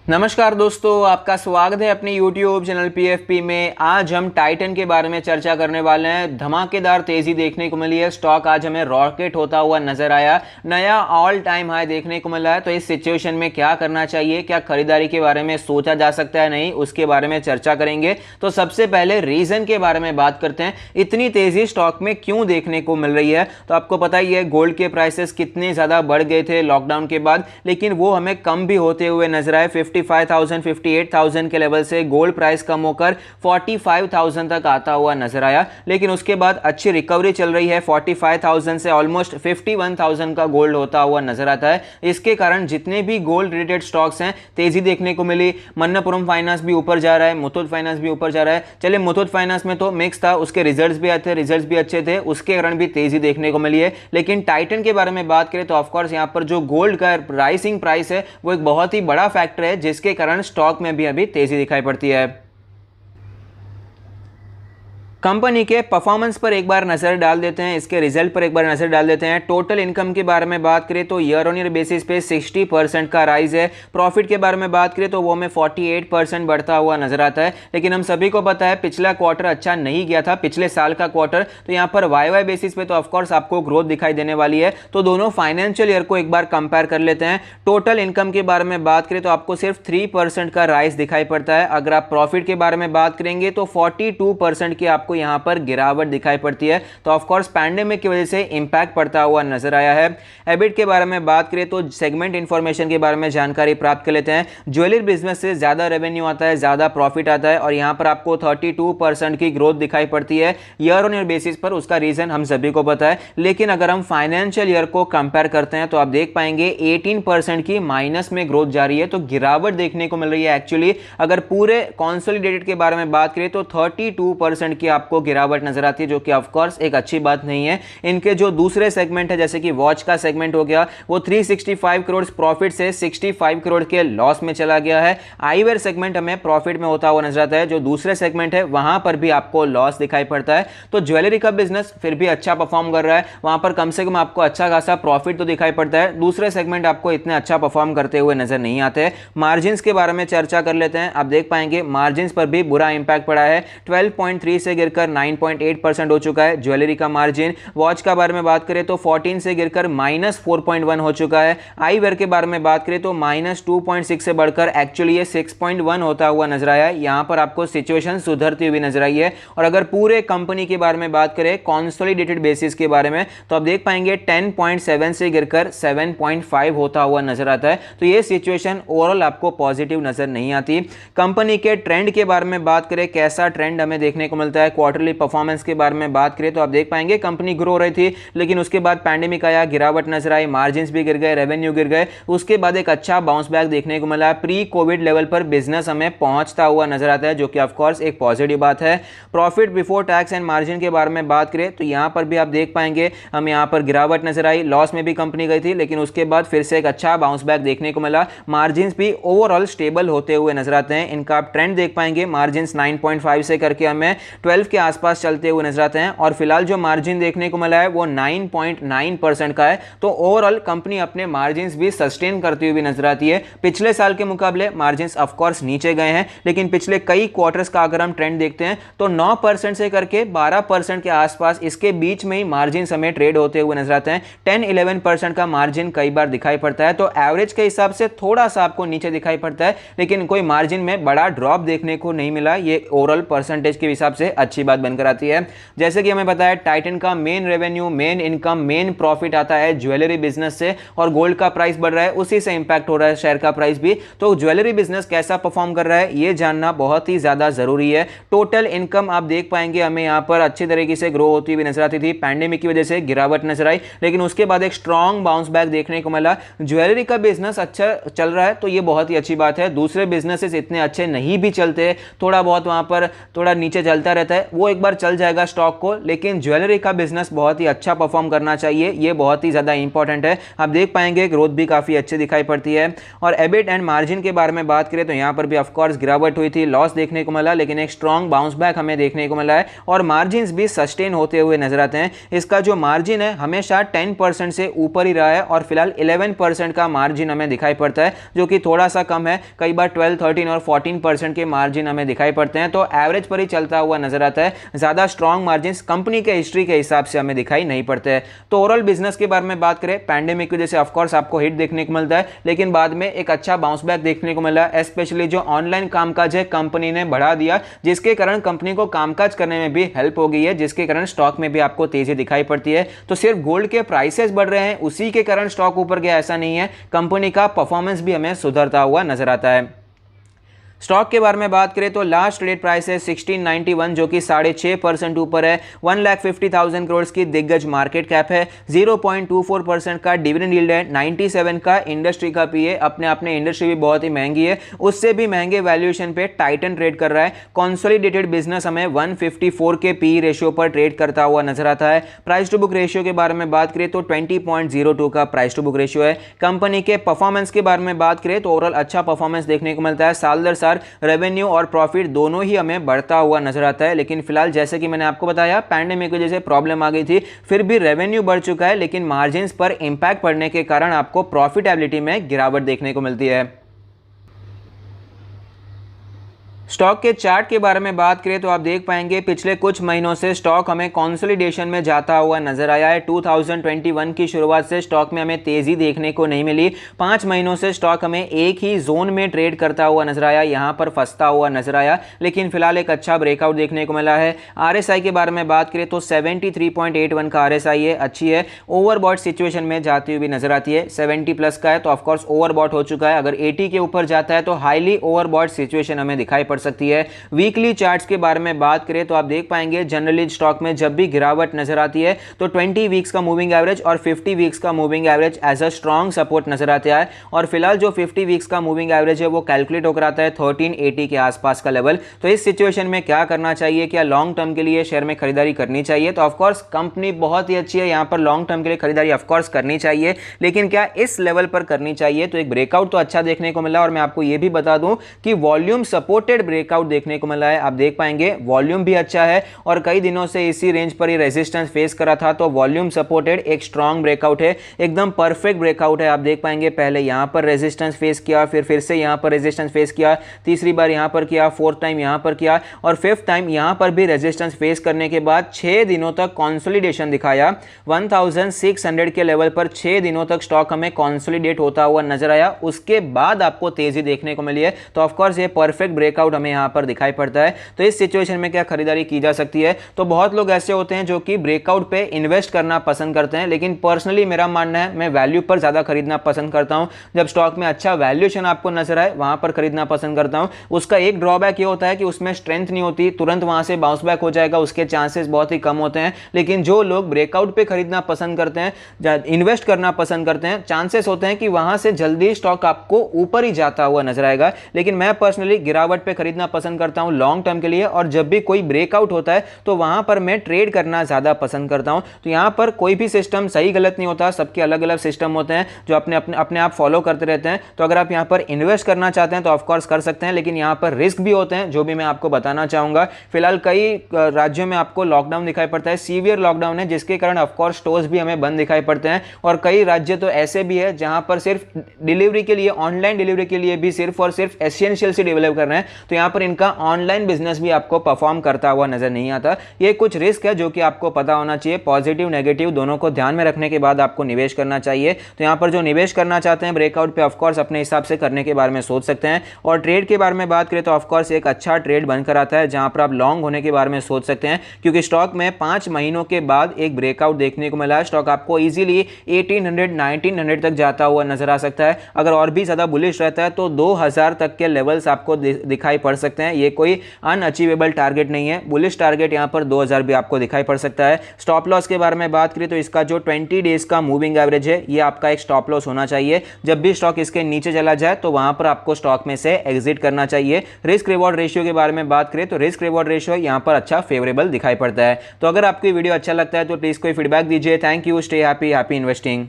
नमस्कार दोस्तों, आपका स्वागत है अपने YouTube चैनल PFP में। आज हम टाइटन के बारे में चर्चा करने वाले हैं। धमाकेदार तेजी देखने को मिली है, स्टॉक आज हमें रॉकेट होता हुआ नजर आया, नया ऑल टाइम हाई देखने को मिला है। तो इस सिचुएशन में क्या करना चाहिए, क्या खरीदारी के बारे में सोचा जा सकता है, नहीं, उसके बारे में चर्चा करेंगे। तो सबसे पहले रीजन के बारे में बात करते हैं, इतनी तेजी स्टॉक में क्यों देखने को मिल रही है। तो आपको पता ही है गोल्ड के प्राइसेस कितने ज्यादा बढ़ गए थे लॉकडाउन के बाद, लेकिन वो हमें कम भी होते हुए नजर आए। 55,000 58,000 के लेवल से गोल्ड प्राइस कम होकर 45,000 तक आता हुआ नजर आया, लेकिन उसके बाद अच्छी रिकवरी चल रही है। 45,000 से ऑलमोस्ट 51,000 का गोल्ड होता हुआ नजर आता है। इसके कारण जितने भी गोल्ड रिलेटेड स्टॉक्स हैं तेजी देखने को मिली। मन्नपुरम फाइनेंस भी ऊपर जा रहा है, मुथूट फाइनेंस भी ऊपर जा रहा है। चलिए, मुथूट फाइनेंस में तो मिक्स था, उसके रिजल्ट्स भी आते, रिजल्ट्स भी अच्छे थे, उसके कारण भी तेजी देखने को मिली है। लेकिन टाइटन के बारे में बात करें तो ऑफकोर्स यहां पर जो गोल्ड का राइसिंग प्राइस है वो एक बहुत ही बड़ा फैक्टर है, जिसके कारण स्टॉक में भी अभी तेजी दिखाई पड़ती है। कंपनी के परफॉर्मेंस पर एक बार नजर डाल देते हैं, इसके रिजल्ट पर एक बार नजर डाल देते हैं। टोटल इनकम के बारे में बात करें तो ईयर ऑन ईयर बेसिस पे 60% का राइज है। प्रॉफिट के बारे में बात करें तो वो में 48% बढ़ता हुआ नजर आता है। लेकिन हम सभी को पता है पिछला क्वार्टर अच्छा नहीं गया था, पिछले साल का क्वार्टर। तो यहाँ पर वाई बेसिस पे तो ऑफकोर्स आपको ग्रोथ दिखाई देने वाली है। तो दोनों फाइनेंशियल ईयर को एक बार कंपेयर कर लेते हैं। टोटल इनकम के बारे में बात करें तो आपको सिर्फ 3% का राइज दिखाई पड़ता है। अगर आप प्रॉफिट के बारे में बात करेंगे तो 42% की आपको यहां पर गिरावट दिखाई पड़ती है। तो ऑफ कोर्स पैंडेमिक की वजह से इंपैक्ट पड़ता हुआ नजर आया है। एबिट के बारे में बात करें तो सेगमेंट इंफॉर्मेशन के बारे में जानकारी प्राप्त कर लेते हैं। ज्वेलरी बिजनेस से ज्यादा रेवेन्यू आता है, ज्यादा प्रॉफिट आता है, और यहां पर आपको 32% की ग्रोथ दिखाई पड़ती है ईयर ऑन ईयर बेसिस पर। उसका रीजन हम सभी को पता है, लेकिन अगर हम फाइनेंशियल ईयर को कंपेयर करते हैं तो आप देख पाएंगे 18% की माइनस में ग्रोथ जारी है। तो गिरावट देखने को मिल रही है। एक्चुअली अगर पूरे कॉन्सोलिडेटेड के बारे में बात करें तो 32% की आपको गिरावट नजर आती है, जो कि ऑफ कोर्स एक अच्छी बात नहीं है। इनके जो दूसरे सेगमेंट है, जैसे कि वॉच का सेगमेंट हो गया, वो 365 करोड़ प्रॉफिट से 65 करोड़ के लॉस में चला गया है। आईवेयर सेगमेंट हमें प्रॉफिट में होता हुआ नजर आता है। जो दूसरे सेगमेंट है वहां पर भी आपको लॉस दिखाई पड़ता है। तो ज्वेलरी का बिजनेस फिर भी अच्छा परफॉर्म कर रहा है, वहां पर कम से कम आपको अच्छा खासा प्रॉफिट तो दिखाई पड़ता है। दूसरे सेगमेंट आपको इतने अच्छा परफॉर्म करते हुए नजर नहीं आते। मार्जिन के बारे में चर्चा कर लेते हैं। आप देख पाएंगे मार्जिन पर भी बुरा इंपैक्ट पड़ा है। 12.3 से गिरकर 9.8% हो चुका है ज्वेलरी का मार्जिन। वॉच का बारे में बात करें तो 14 से गिरकर -4.1 हो चुका है। आईवेयर के बारे में बात करें तो -2.6 से बढ़कर एक्चुअली ये 6.1 होता हुआ नजर आया है। यहां पर आपको सिचुएशन सुधरती हुई नजर आई है। और अगर पूरे कंपनी के बारे में बात करें कॉन्सोलिडेटेड बेसिस के बारे में तो आप देख पाएंगे 10.7 से गिरकर 7.5 होता हुआ नजर आता है। तो ये सिचुएशन ओवरऑल आपको पॉजिटिव नजर नहीं आती। कंपनी के ट्रेंड के बारे में बात करें, कैसा ट्रेंड हमें देखने को मिलता है, क्वार्टरली परफॉर्मेंस के बारे में बात करें तो आप देख पाएंगे कंपनी ग्रो रही थी, लेकिन उसके बाद पैंडेमिक आया, गिरावट नजर आई, मार्जिन्स भी गिर गए, रेवेन्यू गिर गए। उसके बाद एक अच्छा बाउंस बैक देखने को मिला। प्री कोविड लेवल पर बिजनेस हमें पहुंचता हुआ नजर आता है, जो कि ऑफ कोर्स एक पॉजिटिव बात है। Profit before tax and margin के बारे में बात करें तो यहां पर भी आप देख पाएंगे हमें यहां पर गिरावट नजर आई। लॉस में भी कंपनी गई थी, लेकिन उसके बाद फिर से एक अच्छा बाउंस बैक देखने को मिला। मार्जिन्स भी ओवरऑल स्टेबल होते हुए नजर आते हैं। इनका आप ट्रेंड देख पाएंगे, मार्जिन्स 9.5 से करके हमें 12 के आसपास चलते हुए नजर आते हैं। और फिलहाल जो मार्जिन देखने को मिला है वो 9.9% का है। तो ओवरऑल कंपनी अपने मार्जिन्स भी सस्टेन करती हुई नजर आती है। पिछले साल के मुकाबले मार्जिन्स ऑफ कोर्स नीचे गए हैं, लेकिन पिछले कई क्वार्टर्स का अगर हम ट्रेंड देखते हैं तो 9% से करके 12% के आसपास, इसके बीच में ही मार्जिन्स हमें ट्रेड होते हुए नजर आते हैं। 10-11% का मार्जिन कई बार दिखाई पड़ता है। तो एवरेज के हिसाब से थोड़ा सा आपको नीचे दिखाई पड़ता है, लेकिन कोई मार्जिन में बड़ा ड्रॉप देखने को नहीं मिला। ये ओवरऑल परसेंटेज के हिसाब से अच्छी बात बनकर आती है। जैसे कि हमें पता है टाइटन का main revenue, main income, main profit आता है ज्वेलरी बिजनेस से, और गोल्ड का प्राइस बढ़ रहा है, उसी से इंपैक्ट हो रहा है शेयर का प्राइस भी। तो ज्वेलरी बिजनेस कैसा परफॉर्म कर रहा है ये जानना बहुत ही ज्यादा जरूरी है। टोटल इनकम आप देख पाएंगे हमें यहां पर अच्छी तरीके से ग्रो होती हुई नजर आती थी। पैंडेमिक की वजह से गिरावट नजर आई, लेकिन उसके बाद एक स्ट्रॉन्ग बाउंस बैक देखने को मिला। ज्वेलरी का बिजनेस अच्छा चल रहा है, तो ये बहुत ही अच्छी बात है। दूसरे बिजनेसेस इतने अच्छे नहीं भी चलते, थोड़ा बहुत वहां पर थोड़ा नीचे चलता रहता है, वो एक बार चल जाएगा स्टॉक को, लेकिन ज्वेलरी का बिजनेस बहुत ही अच्छा परफॉर्म करना चाहिए, ये बहुत ही ज़्यादा इंपॉर्टेंट है। आप देख पाएंगे ग्रोथ भी काफ़ी अच्छी दिखाई पड़ती है। और एबिट एंड मार्जिन के बारे में बात करें तो यहाँ पर भी ऑफकोर्स गिरावट हुई थी, लॉस देखने को मिला, लेकिन एक स्ट्रॉन्ग बाउंस बैक हमें देखने को मिला है और मार्जिन भी सस्टेन होते हुए नजर आते हैं। इसका जो मार्जिन है हमेशा 10% से ऊपर ही रहा है और फिलहाल 11% का मार्जिन हमें दिखाई पड़ता है, जो कि थोड़ा सा कम है। कई बार 12, 13 और 14% के मार्जिन हमें दिखाई पड़ते हैं, तो एवरेज पर ही चलता हुआ नजर आता है। ज्यादा स्ट्रॉन्ग मार्जिन कंपनी के हिस्ट्री के हिसाब से हमें दिखाई नहीं पड़ते हैं। तो ओवरऑल बिजनेस के बारे में बात करें, पैंडेमिक की वजह से ऑफकोर्स आपको हिट देखने को मिलता है, लेकिन बाद में एक अच्छा बाउंस बैक देखने को मिला, स्पेशली जो ऑनलाइन कामकाज है कंपनी ने बढ़ा दिया, जिसके कारण कंपनी को कामकाज करने में भी हेल्प हो गई है, जिसके कारण स्टॉक में भी आपको तेजी दिखाई पड़ती है। तो सिर्फ गोल्ड के प्राइसेस बढ़ रहे हैं उसी के कारण स्टॉक ऊपर गया ऐसा नहीं है, कंपनी का परफॉर्मेंस भी हमें सुधरता हुआ नजर आता है। स्टॉक के बारे में बात करें तो लास्ट ट्रेड प्राइस है 1691, जो कि 6.5% ऊपर है। 1,50,000 करोड़ की दिग्गज मार्केट कैप है। 0.24% का डिविडेंड यील्ड है। 97 का इंडस्ट्री का पीए, अपने अपने इंडस्ट्री भी बहुत ही महंगी है, उससे भी महंगे वैल्यूएशन पे टाइटन ट्रेड कर रहा है। कंसोलिडेटेड बिजनेस हमें 154 के पी रेशियो पर ट्रेड करता हुआ नजर आता है। प्राइस टू बुक रेशियो के बारे में बात करें तो 20.02 का प्राइस टू बुक रेशियो है। कंपनी के परफॉर्मेंस के बारे में बात करें तो ओवरऑल अच्छा परफॉर्मेंस देखने को मिलता है। साल दर रेवेन्यू और प्रॉफिट दोनों ही हमें बढ़ता हुआ नजर आता है, लेकिन फिलहाल जैसे कि मैंने आपको बताया पैंडेमिक की वजह से प्रॉब्लम आ गई थी, फिर भी रेवेन्यू बढ़ चुका है, लेकिन मार्जिन्स पर इंपैक्ट पड़ने के कारण आपको प्रॉफिटेबिलिटी में गिरावट देखने को मिलती है। स्टॉक के चार्ट के बारे में बात करें तो आप देख पाएंगे पिछले कुछ महीनों से स्टॉक हमें कंसोलिडेशन में जाता हुआ नजर आया है। 2021 की शुरुआत से स्टॉक में हमें तेजी देखने को नहीं मिली। 5 महीनों से स्टॉक हमें एक ही जोन में ट्रेड करता हुआ नजर आया, यहां पर फंसता हुआ नजर आया, लेकिन फिलहाल एक अच्छा ब्रेकआउट देखने को मिला है। RSI के बारे में बात करें तो 73.81 का RSI है, अच्छी है। ओवरबॉट सिचुएशन में जाती हुई नजर आती है। 70 प्लस का है तो ऑफकोर्स ओवरबॉट हो चुका है। अगर 80 के ऊपर जाता है तो हाईली ओवरबॉट सिचुएशन हमें दिखाई पड़ सकती है। वीकली चार्ट्स के बारे में बात करें तो आप देख पाएंगे जनरली स्टॉक में जब भी गिरावट नजर आती है तो 20 वीक्स का मूविंग एवरेज और 50 वीक्स का moving average as a strong support नजर आता है। और फिलहाल जो 50 वीक्स का मूविंग एवरेज है वो कैलकुलेट होकर आता है 1380 के आसपास का लेवल। तो इस सिचुएशन में क्या करना चाहिए, क्या लॉन्ग टर्म के लिए शेयर में खरीदारी करनी चाहिए? तो ऑफकोर्स कंपनी बहुत ही अच्छी है, यहां पर लॉन्ग टर्म के लिए खरीदारी ऑफकोर्स करनी चाहिए, लेकिन क्या इस लेवल पर करनी चाहिए? तो एक ब्रेकआउट तो अच्छा देखने को मिला और मैं आपको यह भी बता दूं कि वॉल्यूम सपोर्टेड ब्रेकआउट देखने को मिला है। आप देख पाएंगे वॉल्यूम भी अच्छा है और कई दिनों से इसी रेंज पर ही रेजिस्टेंस फेस करा था, तो वॉल्यूम सपोर्टेड एक स्ट्रॉन्ग ब्रेकआउट है, एकदम परफेक्ट ब्रेकआउट है। आप देख पाएंगे पहले यहां पर रेजिस्टेंस फेस किया, फिर से यहां पर रेजिस्टेंस फेस किया, तीसरी बार यहां पर किया, फोर्थ टाइम यहां पर किया और फिफ्थ टाइम यहां पर भी रेजिस्टेंस फेस करने के बाद 6 दिनों तक कंसोलिडेशन दिखाया। 1600 के लेवल पर 6 दिनों तक स्टॉक हमें कंसोलिडेट होता हुआ नजर आया, उसके बाद आपको तेजी देखने को मिली है। तो ऑफकोर्स ये परफेक्ट ब्रेकआउट हमें यहां पर दिखाई पड़ता है। तो इस सिचुएशन में क्या खरीदारी की जा सकती है? तो बहुत लोग ऐसे होते हैं जो कि ब्रेकआउट पे इन्वेस्ट करना पसंद करते हैं, लेकिन पर्सनली मेरा मानना है मैं वैल्यू पर ज्यादा खरीदना पसंद करता हूं। जब स्टॉक में अच्छा वैल्यूएशन आपको नजर आए वहां पर खरीदना पसंद करता हूं। उसका एक ड्रॉबैक ये होता है कि उसमें स्ट्रेंथ नहीं होती, तुरंत वहां से बाउंस बैक हो जाएगा, उसके चांसेस बहुत ही कम होते हैं। लेकिन जो लोग ब्रेकआउट पे खरीदना पसंद करते हैं, इन्वेस्ट करना पसंद करते हैं, चांसेस होते हैं कि वहां से जल्दी स्टॉक आपको ऊपर ही जाता हुआ नजर आएगा। लेकिन मैं पर्सनली गिरावट पे खरीदना पसंद करता हूं लॉन्ग टर्म के लिए, और जब भी कोई ब्रेकआउट होता है तो वहां पर मैं ट्रेड करना ज्यादा पसंद करता हूं। तो यहां पर कोई भी सिस्टम सही गलत नहीं होता, सबके अलग अलग सिस्टम होते हैं जो अपने आप फॉलो करते रहते हैं। तो अगर आप यहां पर इन्वेस्ट करना चाहते हैं तो ऑफकोर्स कर सकते हैं, लेकिन यहां पर रिस्क भी होते हैं जो भी मैं आपको बताना चाहूंगा। फिलहाल कई राज्यों में आपको लॉकडाउन दिखाई पड़ता है, सीवियर लॉकडाउन है, जिसके कारण ऑफकोर्स स्टोर्स भी हमें बंद दिखाई पड़ते हैं। और कई राज्य तो ऐसे भी है जहां पर सिर्फ डिलीवरी के लिए, ऑनलाइन डिलीवरी के लिए भी सिर्फ और सिर्फ एसेंशियल से डेवलप कर रहे हैं, तो यहां पर इनका ऑनलाइन बिजनेस भी आपको परफॉर्म करता हुआ नजर नहीं आता। ये कुछ रिस्क है जो कि आपको पता होना चाहिए, पॉजिटिव नेगेटिव दोनों को ध्यान में रखने के बाद आपको निवेश करना चाहिए। तो यहां पर जो निवेश करना चाहते हैं ब्रेकआउट पे ऑफकोर्स अपने हिसाब से करने के बारे में सोच सकते हैं। और ट्रेड के बारे में बात करें तो ऑफकोर्स एक अच्छा ट्रेड बनकर आता है जहां पर आप लॉन्ग होने के बारे में सोच सकते हैं, क्योंकि स्टॉक में 5 महीनों के बाद एक ब्रेकआउट देखने को मिला है। स्टॉक आपको इजीली 1800 1900 तक जाता हुआ नजर आ सकता है। अगर और भी ज्यादा बुलिश रहता है तो 2000 तक के लेवल्स आपको दिखाई दिखाई पड़ सकते हैं। ये कोई अनअचीवेबल टारगेट नहीं है। बुलिश टारगेट यहाँ पर 2000 भी आपको दिखाई पड़ सकता है। स्टॉप लॉस के बारे में बात करें तो इसका जो 20 डेज का मूविंग एवरेज है ये आपका एक स्टॉप लॉस होना चाहिए। जब भी स्टॉक इसके नीचे चला जाए तो वहां पर आपको स्टॉक में से एग्जिट करना चाहिए। रिस्क रिवॉर्ड रेशियो के बारे में बात करें तो रिस्क रिवॉर्ड रेशियो यहाँ पर अच्छा फेवरेबल दिखाई पड़ता है। तो अगर आपको वीडियो अच्छा लगता है तो प्लीज कोई फीडबैक दीजिए। Thank you, stay happy, happy investing.